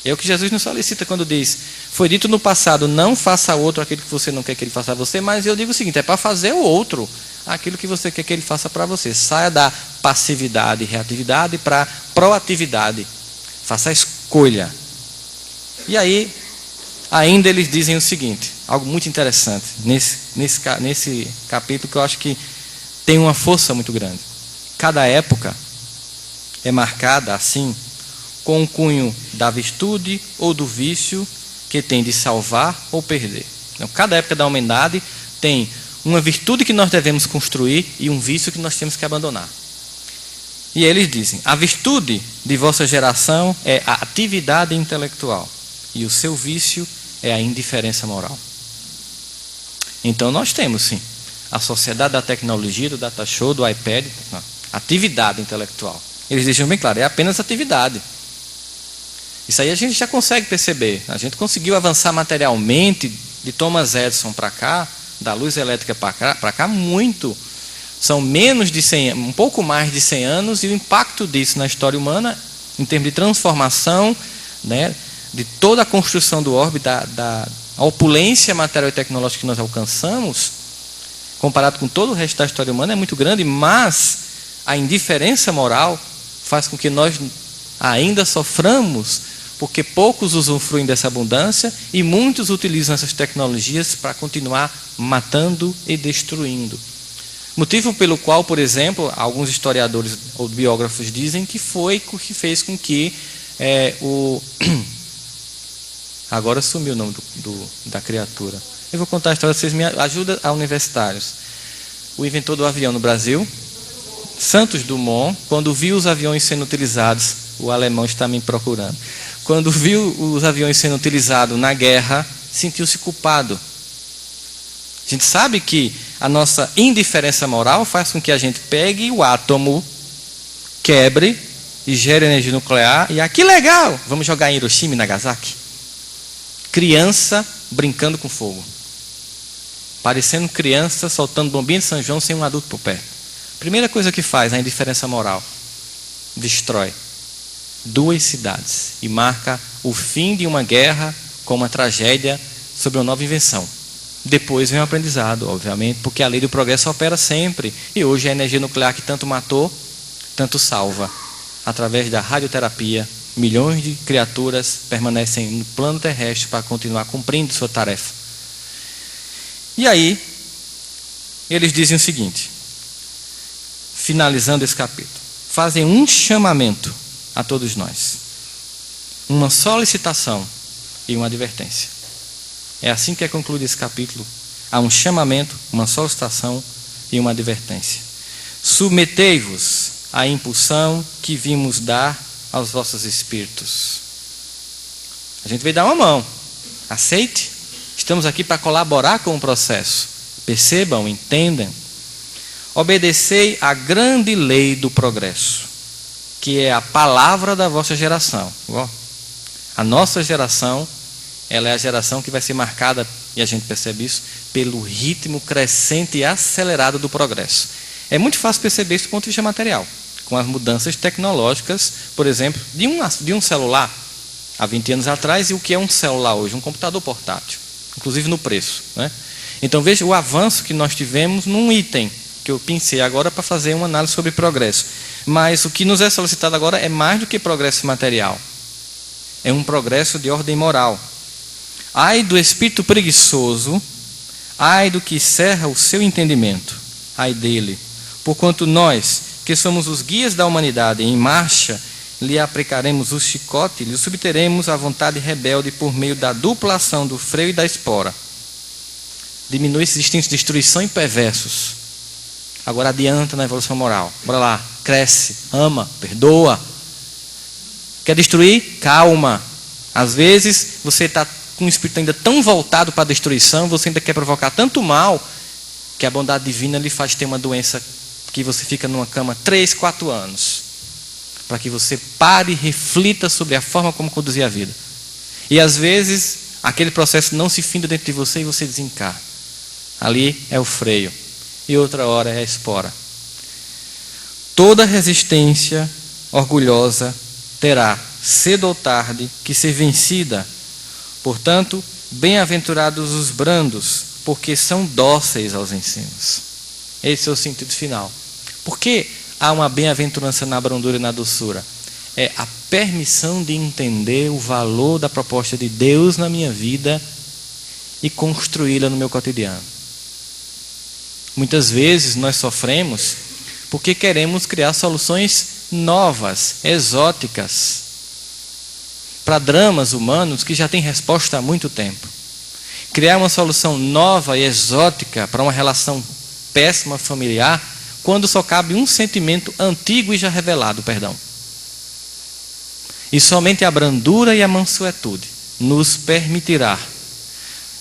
É o que Jesus nos solicita quando diz: foi dito no passado, não faça ao outro aquilo que você não quer que ele faça a você, mas eu digo o seguinte, é para fazer o outro aquilo que você quer que ele faça para você. Saia da passividade e reatividade para proatividade. Faça a escolha. E aí, ainda eles dizem o seguinte, algo muito interessante, nesse capítulo que eu acho que tem uma força muito grande. Cada época é marcada assim, com o cunho da virtude ou do vício que tem de salvar ou perder. Então, cada época da humanidade tem uma virtude que nós devemos construir e um vício que nós temos que abandonar. E eles dizem: a virtude de vossa geração é a atividade intelectual e o seu vício é a indiferença moral. Então nós temos sim a sociedade da tecnologia, do data show, do iPad, atividade intelectual. Eles deixam bem claro, é apenas atividade. Isso aí a gente já consegue perceber. A gente conseguiu avançar materialmente de Thomas Edison para cá, da luz elétrica para cá, muito. São menos de 100, um pouco mais de 100 anos, e o impacto disso na história humana, em termos de transformação, né, de toda a construção do orbe, da opulência material e tecnológica que nós alcançamos, comparado com todo o resto da história humana, é muito grande, mas a indiferença moral faz com que nós ainda soframos, porque poucos usufruem dessa abundância e muitos utilizam essas tecnologias para continuar matando e destruindo. Motivo pelo qual, por exemplo, alguns historiadores ou biógrafos dizem que foi o que fez com que agora sumiu o nome da criatura. Eu vou contar a história, vocês me ajudam, a universitários. O inventor do avião no Brasil, Santos Dumont, quando viu os aviões sendo utilizados, o alemão está me procurando, quando viu os aviões sendo utilizados na guerra, sentiu-se culpado. A gente sabe que a nossa indiferença moral faz com que a gente pegue o átomo, quebre e gere energia nuclear. E que legal! Vamos jogar em Hiroshima e Nagasaki? Criança brincando com fogo. Parecendo criança soltando bombinha de São João sem um adulto por perto. Primeira coisa que faz, a indiferença moral. destrói 2 cidades e marca o fim de uma guerra com uma tragédia sobre uma nova invenção. Depois vem o aprendizado, obviamente, porque a lei do progresso opera sempre. E hoje a energia nuclear que tanto matou, tanto salva. Através da radioterapia, milhões de criaturas permanecem no plano terrestre para continuar cumprindo sua tarefa. E aí, eles dizem o seguinte, finalizando esse capítulo, fazem um chamamento a todos nós, uma solicitação e uma advertência. É assim que é concluído esse capítulo. Há um chamamento, uma solicitação e uma advertência. Submetei-vos à impulsão que vimos dar aos vossos espíritos. A gente veio dar uma mão. Aceite. Estamos aqui para colaborar com o processo. Percebam, entendam. Obedecei à grande lei do progresso, que é a palavra da vossa geração. A nossa geração, ela é a geração que vai ser marcada, e a gente percebe isso, pelo ritmo crescente e acelerado do progresso. É muito fácil perceber isso do ponto de vista material, com as mudanças tecnológicas, por exemplo, de um celular há 20 anos atrás, e o que é um celular hoje? Um computador portátil, inclusive no preço, né? Então veja o avanço que nós tivemos num item, que eu pensei agora para fazer uma análise sobre progresso. Mas o que nos é solicitado agora é mais do que progresso material. É um progresso de ordem moral. Ai do espírito preguiçoso, ai do que cerra o seu entendimento, ai dele. Porquanto nós, que somos os guias da humanidade em marcha, lhe aplicaremos o chicote e lhe subteremos a vontade rebelde por meio da dupla ação do freio e da espora. Diminui esses instintos de destruição e perversos. Agora adianta na evolução moral. Bora lá, cresce, ama, perdoa. Quer destruir? Calma. Às vezes você está com um espírito ainda tão voltado para a destruição, você ainda quer provocar tanto mal, que a bondade divina lhe faz ter uma doença que você fica numa cama 3, 4 anos. Para que você pare e reflita sobre a forma como conduzir a vida. E às vezes aquele processo não se finda dentro de você e você desencarna. Ali é o freio. E outra hora é a espora. Toda resistência orgulhosa terá, cedo ou tarde, que ser vencida. Portanto, bem-aventurados os brandos, porque são dóceis aos ensinos. Esse é o sentido final. Por que há uma bem-aventurança na brandura e na doçura? É a permissão de entender o valor da proposta de Deus na minha vida e construí-la no meu cotidiano. Muitas vezes nós sofremos porque queremos criar soluções novas, exóticas, para dramas humanos que já têm resposta há muito tempo. Criar uma solução nova e exótica para uma relação péssima familiar, quando só cabe um sentimento antigo e já revelado, perdão. E somente a brandura e a mansuetude nos permitirá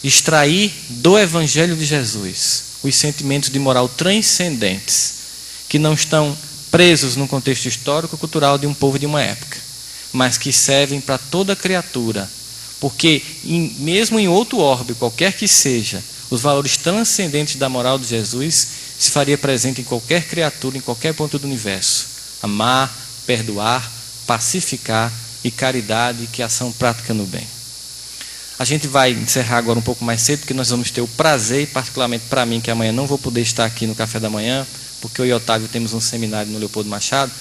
extrair do Evangelho de Jesus os sentimentos de moral transcendentes, que não estão presos no contexto histórico e cultural de um povo de uma época, mas que servem para toda criatura, porque mesmo em outro orbe, qualquer que seja, os valores transcendentes da moral de Jesus se faria presente em qualquer criatura, em qualquer ponto do universo. Amar, perdoar, pacificar e caridade, que é ação prática no bem. A gente vai encerrar agora um pouco mais cedo, porque nós vamos ter o prazer, particularmente para mim, que amanhã não vou poder estar aqui no café da manhã, porque eu e Otávio temos um seminário no Leopoldo Machado,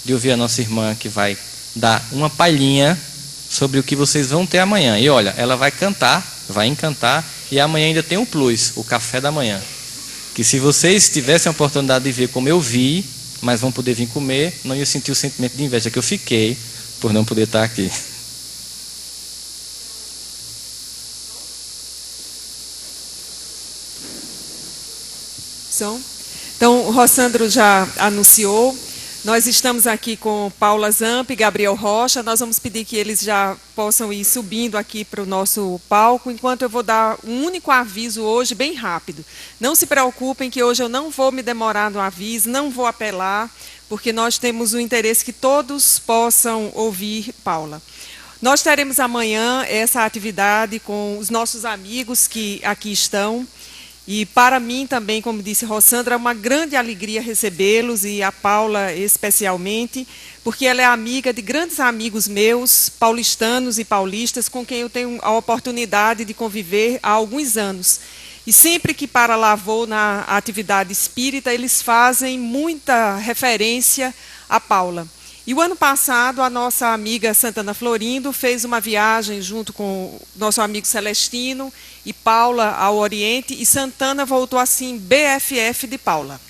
de ouvir a nossa irmã que vai dar uma palhinha sobre o que vocês vão ter amanhã. E olha, ela vai cantar, vai encantar, e amanhã ainda tem um plus, o café da manhã. Que se vocês tivessem a oportunidade de ver como eu vi, mas vão poder vir comer, não ia sentir o sentimento de inveja que eu fiquei por não poder estar aqui. Então, o Rossandro já anunciou. Nós estamos aqui com Paula Zamp e Gabriel Rocha. Nós vamos pedir que eles já possam ir subindo aqui para o nosso palco, enquanto eu vou dar um único aviso hoje, bem rápido. Não se preocupem que hoje eu não vou me demorar no aviso, não vou apelar, porque nós temos o interesse que todos possam ouvir Paula. Nós teremos amanhã essa atividade com os nossos amigos que aqui estão. E para mim também, como disse Rossandra, é uma grande alegria recebê-los, e a Paula especialmente, porque ela é amiga de grandes amigos meus, paulistanos e paulistas, com quem eu tenho a oportunidade de conviver há alguns anos. E sempre que para lá vou na atividade espírita, eles fazem muita referência a Paula. E o ano passado, a nossa amiga Santana Florindo fez uma viagem junto com o nosso amigo Celestino e Paula ao Oriente, e Santana voltou assim, BFF de Paula.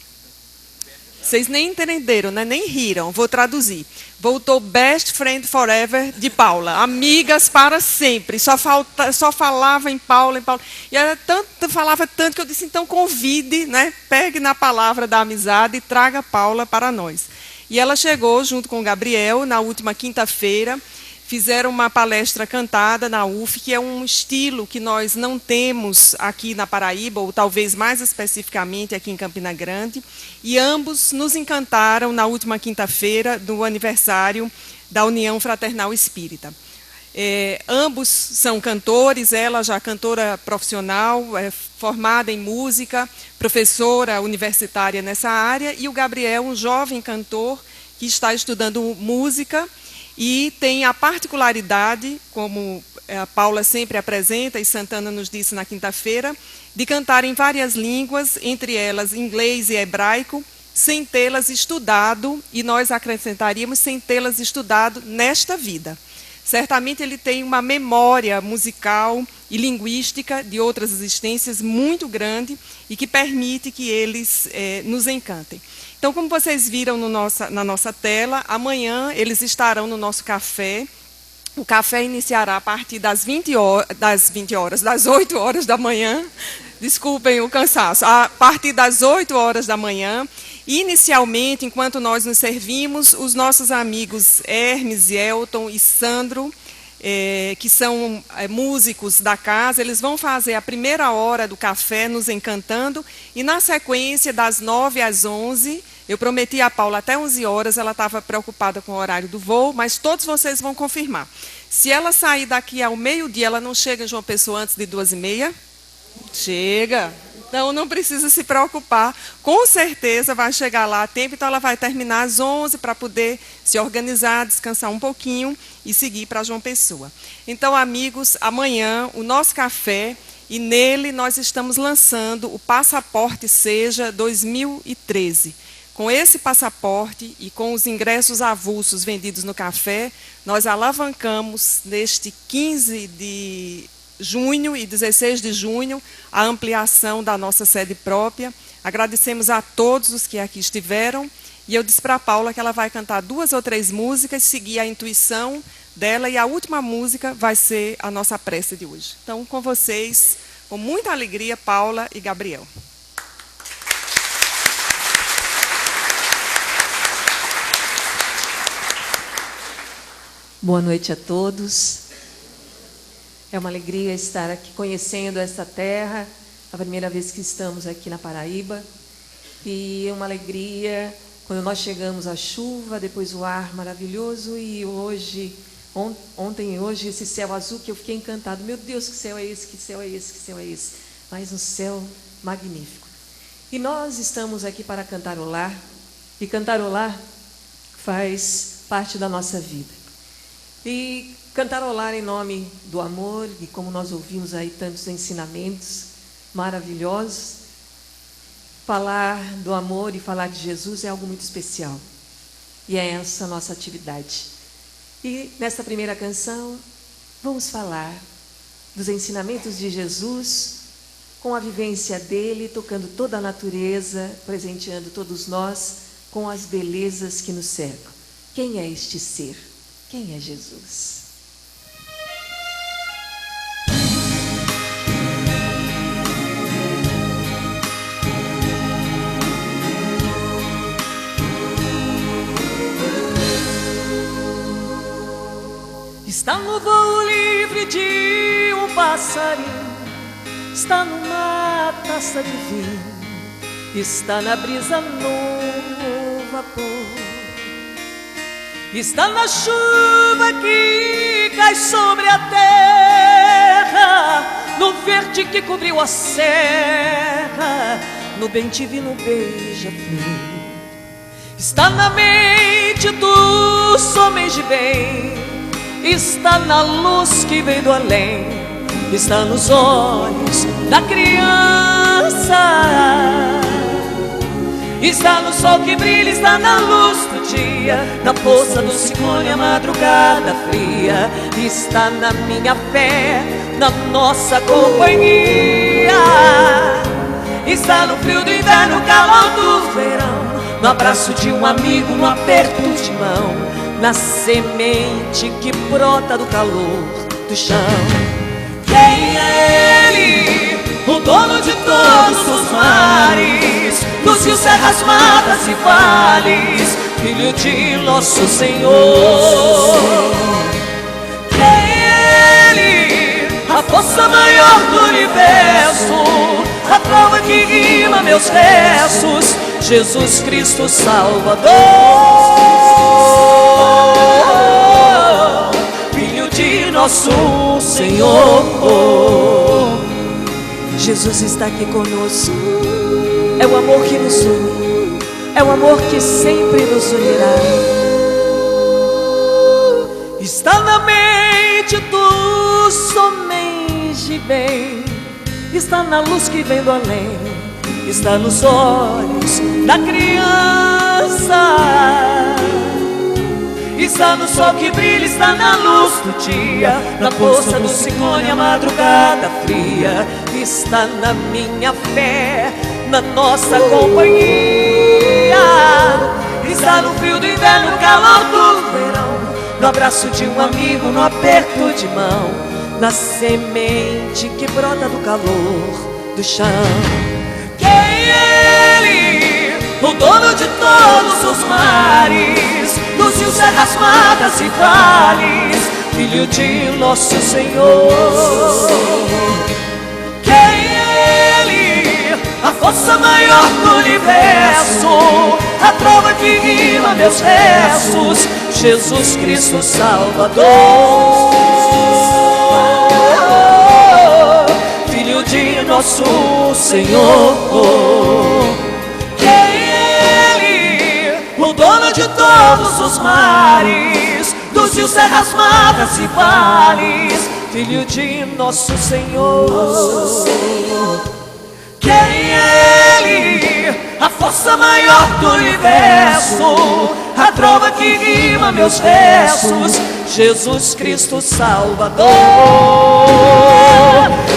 Vocês nem entenderam, né? Nem riram, vou traduzir. Voltou Best Friend Forever de Paula, amigas para sempre. Só falava em Paula, em Paula. E ela falava tanto que eu disse, então convide, né? Pegue na palavra da amizade e traga Paula para nós. E ela chegou junto com o Gabriel na última quinta-feira, fizeram uma palestra cantada na UF, que é um estilo que nós não temos aqui na Paraíba, ou talvez mais especificamente aqui em Campina Grande, e ambos nos encantaram na última quinta-feira do aniversário da União Fraternal Espírita. Ambos são cantores, ela já cantora profissional, formada em música, professora universitária nessa área, e o Gabriel, um jovem cantor que está estudando música e tem a particularidade, como a Paula sempre apresenta e Santana nos disse na quinta-feira, de cantar em várias línguas, entre elas inglês e hebraico, sem tê-las estudado, e nós acrescentaríamos sem tê-las estudado nesta vida. Certamente ele tem uma memória musical e linguística de outras existências muito grande e que permite que eles nos encantem. Então, como vocês viram na nossa tela, amanhã eles estarão no nosso café. O café iniciará a partir das 8 horas da manhã. Desculpem o cansaço. A partir das 8 horas da manhã. Inicialmente, enquanto nós nos servimos, os nossos amigos Hermes, Elton e Sandro, que são músicos da casa, eles vão fazer a primeira hora do café nos encantando, e na sequência, das 9 às 11, eu prometi a Paula até 11 horas, ela estava preocupada com o horário do voo, mas todos vocês vão confirmar. Se ela sair daqui ao meio-dia, ela não chega em João Pessoa antes de 2h30? Chega! Então, não precisa se preocupar. Com certeza vai chegar lá a tempo, então ela vai terminar às 11 para poder se organizar, descansar um pouquinho e seguir para João Pessoa. Então, amigos, amanhã o nosso café, e nele nós estamos lançando o Passaporte Seja 2013. Com esse passaporte e com os ingressos avulsos vendidos no café, nós alavancamos neste 15 de junho e 16 de junho, a ampliação da nossa sede própria. Agradecemos a todos os que aqui estiveram, e eu disse para a Paula que ela vai cantar 2 ou 3 músicas, seguir a intuição dela, e a última música vai ser a nossa prece de hoje. Então, com vocês, com muita alegria, Paula e Gabriel. Boa noite a todos. É uma alegria estar aqui conhecendo esta terra, a primeira vez que estamos aqui na Paraíba. E é uma alegria quando nós chegamos à chuva, depois o ar maravilhoso, e hoje, ontem e hoje, esse céu azul que eu fiquei encantado. Meu Deus, que céu é esse, que céu é esse, que céu é esse. Mas um céu magnífico. E nós estamos aqui para cantarolar, e cantarolar faz parte da nossa vida. E cantarolar em nome do amor, e como nós ouvimos aí tantos ensinamentos maravilhosos, falar do amor e falar de Jesus é algo muito especial. E é essa a nossa atividade. E nesta primeira canção, vamos falar dos ensinamentos de Jesus, com a vivência dele, tocando toda a natureza, presenteando todos nós com as belezas que nos cercam. Quem é este ser? Quem é Jesus? Está no voo livre de um passarinho, está numa taça de vinho, está na brisa no vapor, está na chuva que cai sobre a terra, no verde que cobriu a serra, no bem divino beija-flor. Está na mente dos homens de bem, está na luz que vem do além, está nos olhos da criança, está no sol que brilha, está na luz do dia, na força do ciclone, a madrugada fria, está na minha fé, na nossa companhia, está no frio do inverno, calor do verão, no abraço de um amigo, no aperto de mão, na semente que brota do calor do chão. Quem é Ele, o dono de todos os mares, dos rios, serras, matas e vales, Filho de nosso Senhor. Quem é Ele, a força maior do universo, a prova que rima meus versos, Jesus Cristo Salvador, Filho de nosso Senhor. Jesus está aqui conosco, é o amor que nos une, é o amor que sempre nos unirá. Está na mente dos homens de bem, está na luz que vem do além, está nos olhos da criança, está no sol que brilha, está na luz do dia, na força do ciclone, a madrugada fria, está na minha fé, na nossa companhia, está no frio do inverno, no calor do verão, no abraço de um amigo, no aperto de mão, na semente que brota do calor do chão. Quem é Ele, o dono de todos os mares, dos rios, serras, matas e vales, Filho de nosso Senhor. Quem é Ele, a força maior do universo, a trova que rima meus versos, Jesus Cristo Salvador, Filho de nosso Senhor. Quem é Ele, o dono de todos os mares, dos rios, serras, matas e vales, Filho de nosso Senhor. Quem é Ele, a força maior do universo, a trova que rima meus versos, Jesus Cristo Salvador.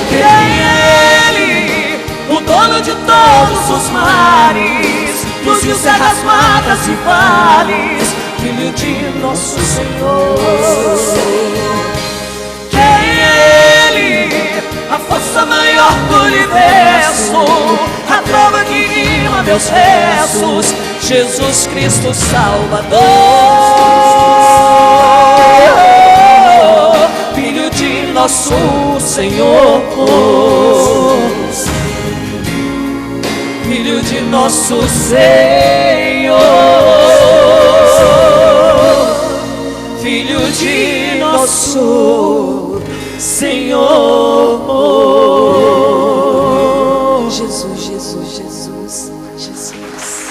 Quem é Ele, o dono de todos os mares, dos rios, serras, matas e vales, Filho de nosso Senhor. Quem é Ele, a força maior do universo, a trova que rima meus versos, Jesus Cristo Salvador, Filho de nosso Senhor, Filho de nosso Senhor, Filho de nosso Senhor. Jesus, Jesus, Jesus, Jesus.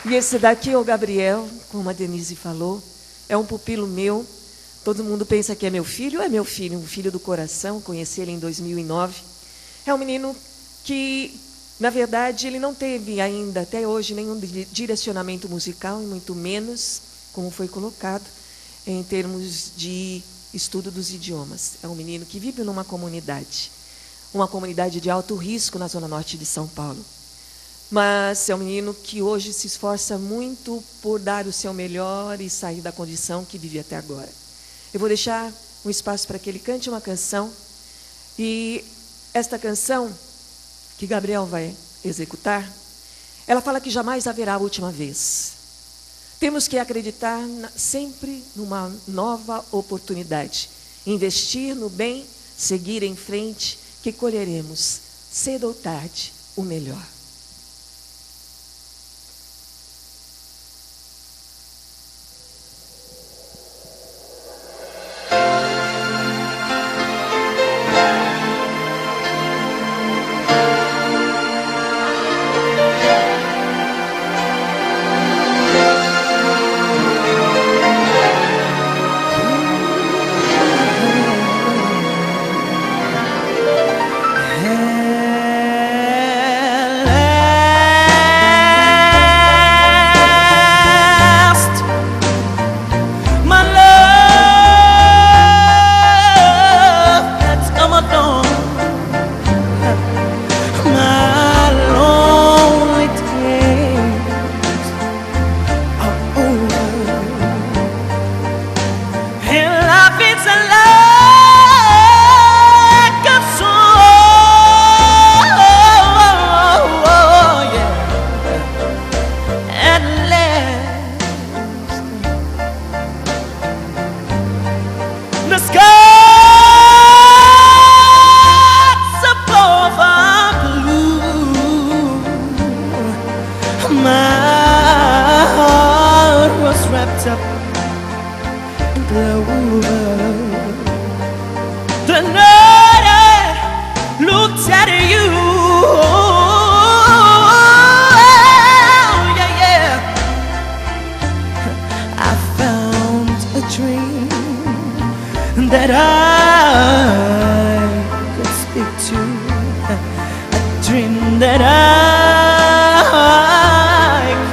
E esse daqui é o Gabriel, como a Denise falou, é um pupilo meu. Todo mundo pensa que é meu filho, um filho do coração. Conheci ele em 2009. É um menino que, na verdade, ele não teve ainda, até hoje, nenhum direcionamento musical, e muito menos, como foi colocado, em termos de estudo dos idiomas. É um menino que vive numa comunidade de alto risco na zona norte de São Paulo. Mas é um menino que hoje se esforça muito por dar o seu melhor e sair da condição que vive até agora. Eu vou deixar um espaço para que ele cante uma canção. E esta canção, que Gabriel vai executar, ela fala que jamais haverá a última vez. Temos que acreditar sempre numa nova oportunidade. Investir no bem, seguir em frente, que colheremos, cedo ou tarde, o melhor. that I could speak to, a dream that I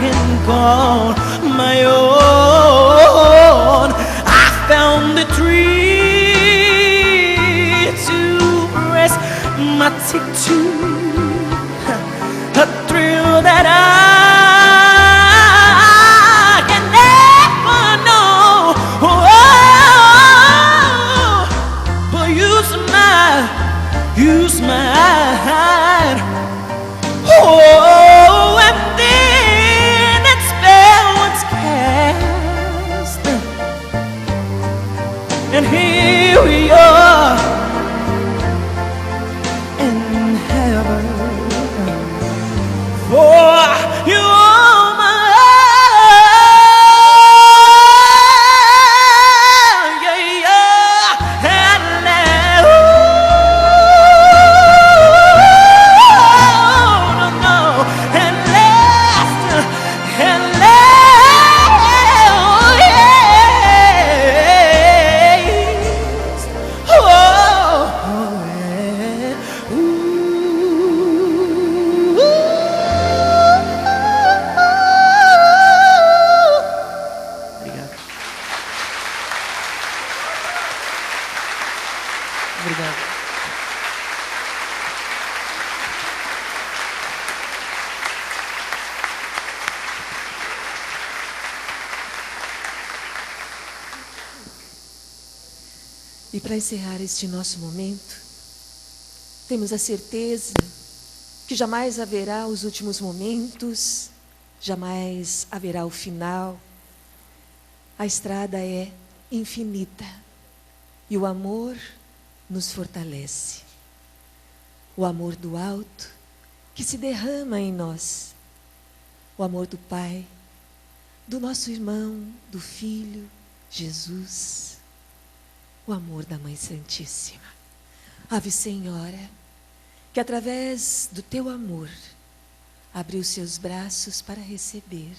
can call my own. I found the tree to rest my cheek to, a thrill that I can never know. But you smile, oh, and then that spell was cast, and here we are in heaven. For you are mine, yeah, yeah, and no, and last, yes, oh, yeah, ooh. Obrigado. Obrigado. E para encerrar este nosso momento, temos a certeza que jamais haverá os últimos momentos, jamais haverá o final. A estrada é infinita e o amor nos fortalece. O amor do alto que se derrama em nós. O amor do Pai, do nosso irmão, do Filho, Jesus. O amor da Mãe Santíssima. Ave Senhora, que através do teu amor abriu seus braços para receber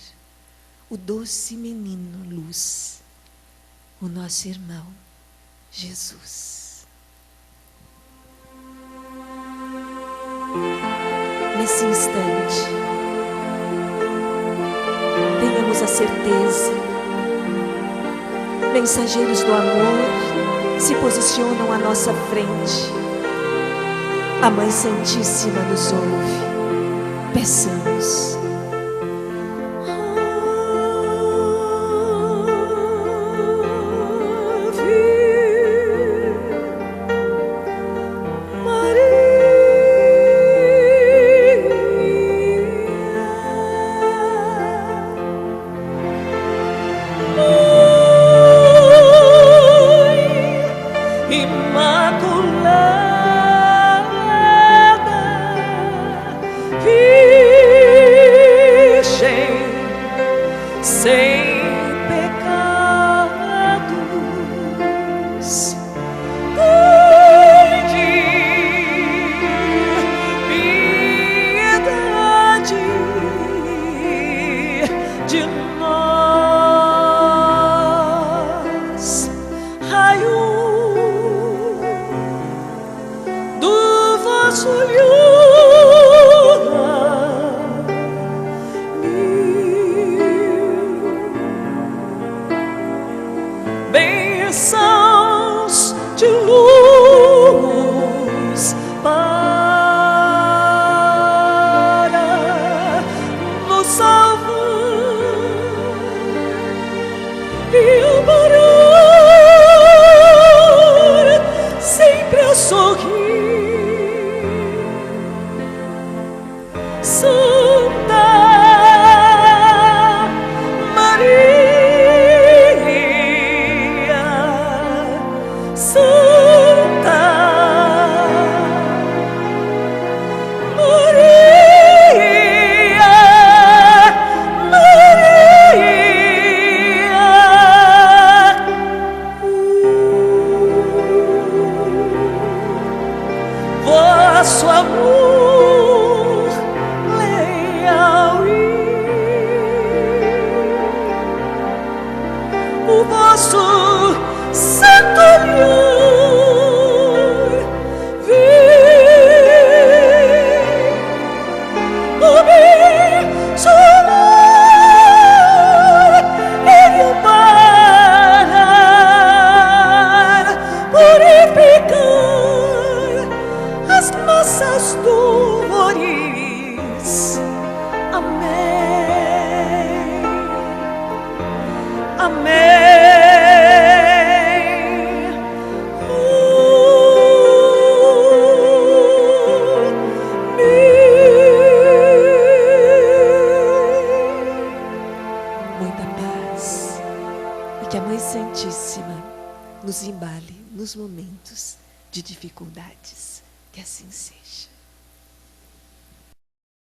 o doce menino Luz, o nosso irmão Jesus. Nesse instante, tenhamos a certeza, mensageiros do amor se posicionam à nossa frente. A Mãe Santíssima nos ouve. Peçamos. Sem pecados, tende piedade de nós, raio do vosso olhar. Bênçãos de luz para nos salvar e amparar, sempre a sorrir. Santa Maria, Santa abrigar as nossas dores. Amém. Amém. Muita paz e que a Mãe Santíssima nos embale nos momentos de dificuldades. Que assim seja.